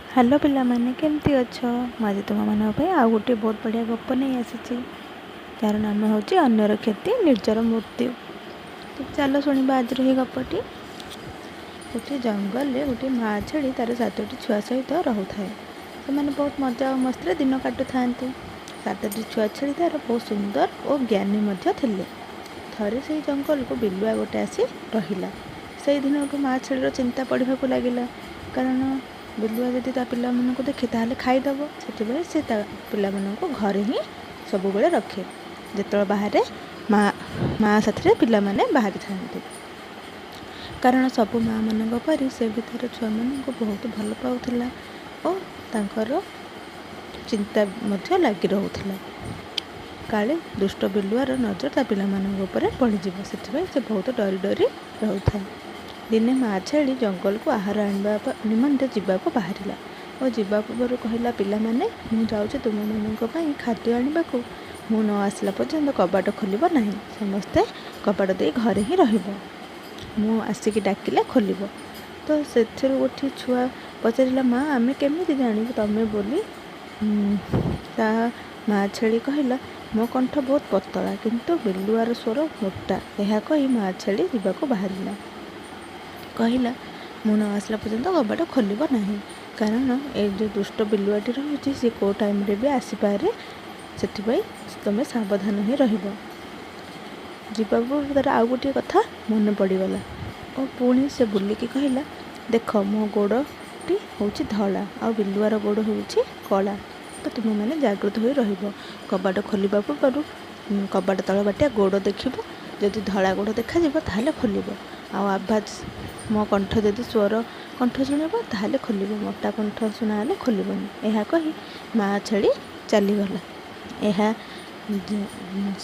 Hello पिलामाने केमती अछ आज तुम मान आउ गोटे बहुत बढ़िया गप नहीं आसी जार नाम हूँ अन्यर क्षति निर्जर मृत्यु। तो चलो शुणा आज ही गपटी। गोटे जंगल में गोटे माँ छेड़ी तार 7टी छुआ सहित रोए से बहुत मजा और मस्ती दिन काटू था। 7टी छुआ छेड़ी तार बहुत सुंदर और ज्ञानी थे। थरे से जंगल को बिलुआ गोटे आसी रहा। से दिन माँ छेड़ीर चिंता पड़ा लगे कारण बिलुआ जदि ता पिला को देखे ताहले खाईदेव से पिला घरे ही सब बेले रखे जो बाहर माँ साथी पिला बाहरी था। कारण सब माँ मान परी से भी तार छुआ मान बहुत भल पाला और तांकर चिंता लगी रोला काले दुष्ट बिलुआर नजर ता पिला पड़ज से बहुत डरी डरी रोता। दिने माँ छेड़ी जंगल को आहार आने निमंते जावाक बाहर और जावा पूर्व कहला पिला माने मु जाऊँ तुम मान खाद्य आने को मु न आसला पर्यंत कबाट खोल ना समस्ते कबाट दे घरे ही रु आसिक डाकिले खोल। तो से गोटे छुआ पचारा माँ आमे केमी जानू तमें बोली ता माँ छेड़ी कहला मो कंठ बहुत पतला किंतु बिलुआर स्वर मोटा। यह कही माँ छेड़ी जावाक बाहर कहला मु न आसला पर्यंत कबाट खोल ना कारण ए जो दुष्ट बिलुआटी रही सी को टाइम रे भी आसीपे से तुम्हें सावधान ही रही। तार आउ गोटे कथा मन पड़गला और पुणी से बुलिकी कहला देख मो गोड़टी हूँ धला आ बिलुआर गोड़ हूँ कला। तो तुम मैंने जागृत हो कबाट खोलवा पूर्व कबाट तल बाटिया गोड़ देखिब जदि धला गोड़ देखा ताहले खोल आवाज मो कंठ जदि स्वर कंठ शुणव ताहले खोल मोटा कंठ शुणा खोलबनी। यह कही माँ छेड़ी चलीगला। यह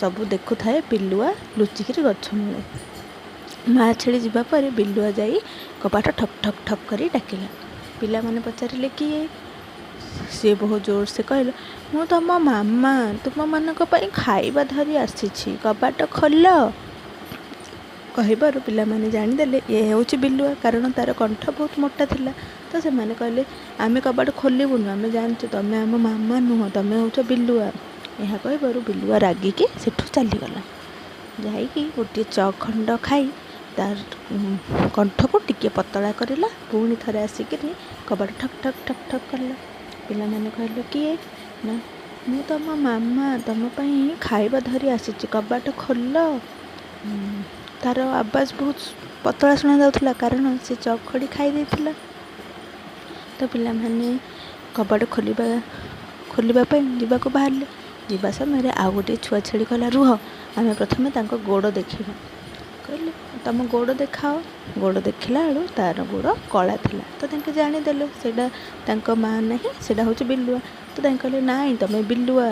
सब देखु थाए बिलुआ लुचिकी गछ मूले। माँ छेड़ी जावापर बिलुआ जाई कबाट ठक ठक ठक कर डाकिला। पिला माने पचारे किए सी बहुत जोर से कहला मु तुम मामा तुम मानक खाइबा धरी आसी कबाट खोल। कहबार पिला माने जानीदेले ये हूँ बिलुआ कारण तार कंठ बहुत मोटा थिला। तो से माने कहले आमे कबाट खोलबुनु आमे जानचु तमें आम मामा नुह तमें हूँ बिलुआ। यह कहबार बिलुआ रागिकी सेठू चलीगला जाइकी गोटे चखंड खाई तार कंठ को टिके पतला करला पुणी थरे आसिक कबाट ठक ठक ठक ठक कला। पिला माने कहले किए ना मु तुम मामा तुम खाइबा धरी आसी कबाट खोल। तार आवाज बहुत पतला शुणा जाऊला कारण से चखड़ी खाई देथिला। तो पिला माने कबाट खोलवाई जावाक बाहर जावा समय आउ गोटे छुआ छेड़ी कहला रुह आम प्रथम गोड़ देखा कहले तुम गोड़ देखाओ। गोड़ देखला बेलू तार गोड़ कला थिला। तो जानीदेले से माँ ना से हूँ बिलुआ। तो कहले नाई तुम बिलुआ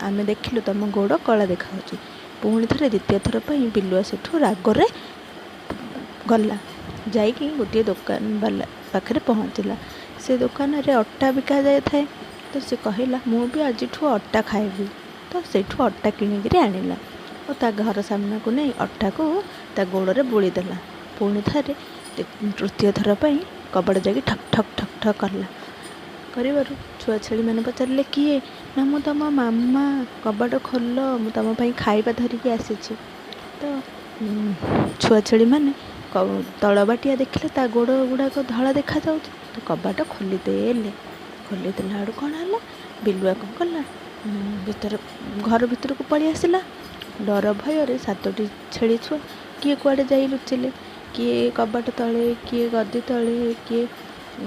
आम देखिलु तुम गोड़ कला देखा पुणी थे द्वितीय थर पर बिलुआ सेठू रागरे गला जाइकी गोटे दुकान वाला पाखे पहुँचला। से दुकान रे अट्टा बिका जाए थाए। तो से कहला मु भी आज अट्टा खाइबी। तो सेठू अट्टा किणिकी आनिला और ता घर सामना को नहीं अट्टा को ता गोड़े बोलीदेला। पुणी थे तृतीय थर पर कबाट जाकि ठक ठक ठक ठक कला कर छुआ छेड़ी मैंने पचारे किए ना मु तुम मामा कबाट खोल मु तुम खाइबा धरिकी आसी। तो छुआ छेड़ी मैंने तल बाटिया देखिले ता गोड़ गुड़ाक धला देखा जाऊँ। तो कबाट खोलीदेले आड़ कौन है बिलुआ कौन कला भीतर घर भीतर को पलि आसला। डर भय 7टी छेड़ी छुआ किए कुआड़े जाई लुचिले किए कबाट तले किए गदी तले किए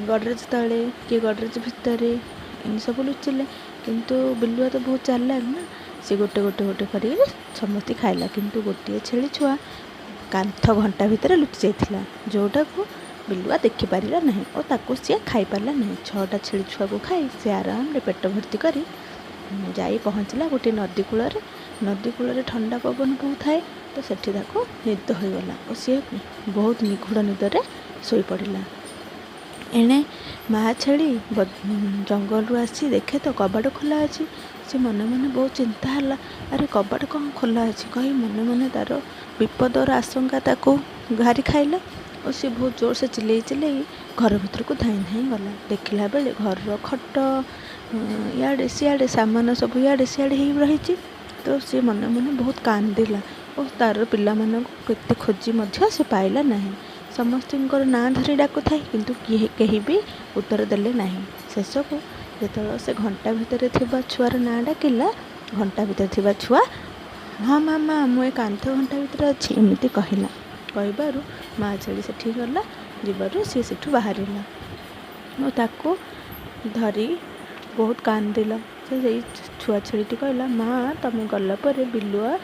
गडरेज तले किए गडरेज भितर इन सब लुचिले। किंतु बिलुआ तो बहुत चालाक ना सी गोटे गोटे गोटे कर समस्ते खाइला। किंतु गोटे छेड़ी छुआ कांथ घंटा भितर लुचि जाइथिला जोटा को बिलुआ देखिपारा ना और ताको सी खाई पारा ना। 6टा छेड़ी छुआ को खाई सी आराम रे पेट भर्ती कर जाई पहुँचला गोटे नदी कूल ठंडा पवन बहुत थाए। तो सेठी निद होगला और सी बहुत निगूढ़ निदरे शोई पड़ा। एणे माँ छेड़ी जंगल रू आसी देखे तो कबाट खोला अच्छी। से मन मन बहुत चिंता है अरे कबाट कौन खोला अच्छी कही मन मन तार विपदर आशंका ताको घारी खाइला। और सी बहुत जोर से चिल्ले घर भीतर को धाई धाई गला। देखला बेले घर खट इे सियाड़े सामान सब इे सियाड़े हो रही। तो सी मन मन बहुत कांदिला और तार पिला केते खोजी से पाइला नहीं। समस्त ना धरी डाकु थाए किंतु कहीं भी उत्तर देले नहीं। शेष को जो से घंटा भितर थिबा छुआर ना डाकिला, घंटा भितर थिबा छुआ हाँ मामा मुझे कांथ घंटा भितर अच्छी एमती कहला। कहबारू माँ छेली सेठी गला, जीवारू सी सेठू बाहरिला और ताको धरी बहुत कांदिला। से छुआ छेलीटी कहला माँ तुम गला पर बिलुआ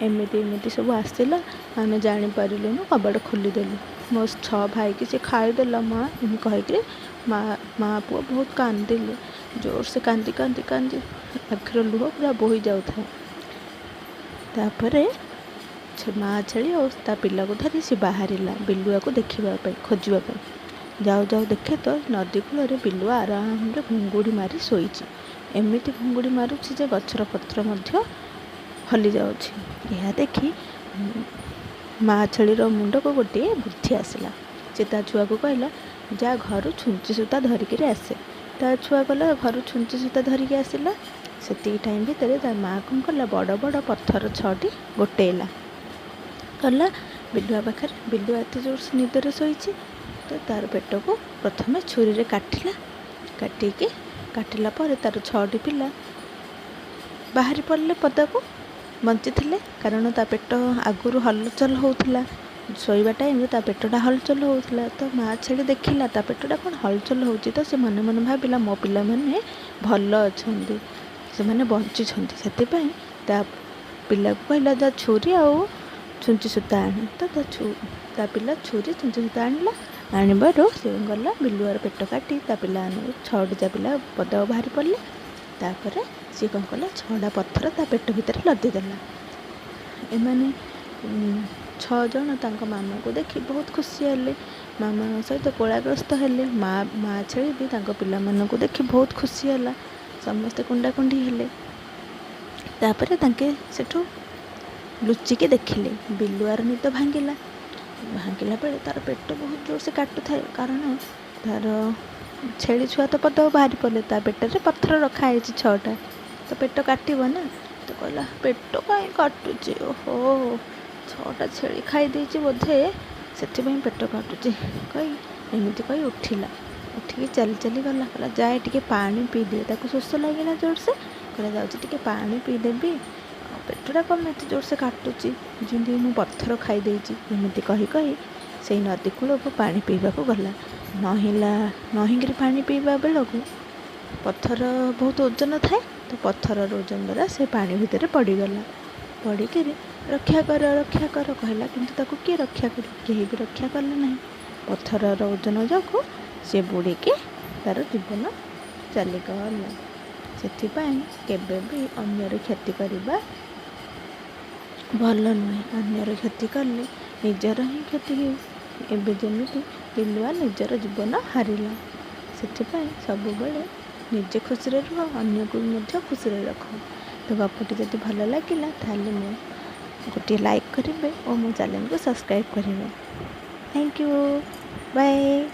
एमती एमती सब आसला, आमे जानीपारूँ कबाड़ खोलीदेलु, मो 6 भाई की से खाईदेला माँ एम कहीकि माँ पुआ बहुत कांदिले। जोर से कांदी कांदी कांदी आखिर लुह पूरा बोही जाऊ था। तापर माँ छेली और ता पिला को धरी सी बाहरिला बिलुआ को देखा खोजापी। जाऊ जाऊ देखे तो नदी कूल बिलुआ आराम रे घुंगुड़ी मारी शोची। एमती घुंगुड़ी मारुछि जे गछर पत्र मध्य हली जाउछि। यह देखी माँ छेलीर मुंड को गोटे बुद्धि आसला। से ता छुआ को कहला जा घर छुंची सूता धरिक आसे। ता छुआ गला घर छुंची सूता धरिक आसला। से टाइम भितर ता माँ कौन कला बड़ बड़ पत्थर 6टी गोटेला गला बिलुआ पाखे। बिलुआ एत जोर से निदर शोची। तो तार पेट को प्रथम छुरी रे काटिला। काटिला पर तार 6टी पिला बाहरी पड़े पदा को बंची थे। कारण ता पेट आगुरी हलचल होता शोवा टाइम ता पेटा हलचल होता। तो माँ छेली देखिला ता पेटा कौन हलचल होची। तो से मन मन भाविला मो पिला माने भल अच्छे, से माने बंची से पिला को कहला जा छुरी आउ छुंची सूता आने। तो ता पिला छुरी छुंची सूता आनला। आणबार से गला बिलुआर पेट काटी ता पिला 6टा पिला पदा बाहरी पड़े। तापर सी कौन कला 6टा पत्थर ता पेट भितर लदिदेला। एमाने 6 जन तांको मामा को देखी बहुत खुशी हेले, मामा सहित कोलाग्रस्त हेले। माँ छेली भी तांको पिला मन को देखी बहुत खुशी हैला। समस्ते कुंडाकुंडी हेले। तापर तांके सेठू लुचिके देखिले बिलुआर निद भांगिला बेले तार पेट बहुत जोर से काटू थाए। कारण तार छेली छुआ तो पदा बाहरी पड़े, ता पेट पत्थर रखाई 6टा। तो पेट काटब ना। तो कहला पेट कहीं काटुचे, ओहो 6टा छेली खाई देची बोधे से पेट काटुचे कही एमती कही उठिला। उठिकी चली चली गला। कहला जाए टिके पानी पी दिए। ताको शोष लगिला जोर से। कहला जाऊँ टिके पानी पीदेवी, पेटटा कम एत जोर से काटुची जमी मु पत्थर खाई देची एमती कही कही से नदी कूल को पानी पीवा को गला। नहींकि पानी पीवा बेलू पत्थर बहुत ओजन थाए। तो पत्थर ओजन द्वारा से पानी भितर पड़गला। पड़िक रक्षा कर कहला किंतु ताको किए रक्षा कर, कहीं भी रक्षा कले ना। पत्थर ओजन जो सी बुड़ी के तार जीवन चलीगला। से केबे भी अन्यर क्षति करवा भल नुहे। अन्यर क्षति कले निजर ही क्षति हो। एबे जमिति बिलुआ निजर जीवन हारिला। से सब बेले निजे खुशी रुह, अन्य को भी खुशी रख। तो गपटी जब भल लगिला ताले मो गोटे लाइक करेंगे और मो चैनल को सब्सक्राइब करेंगे। Thank you, bye.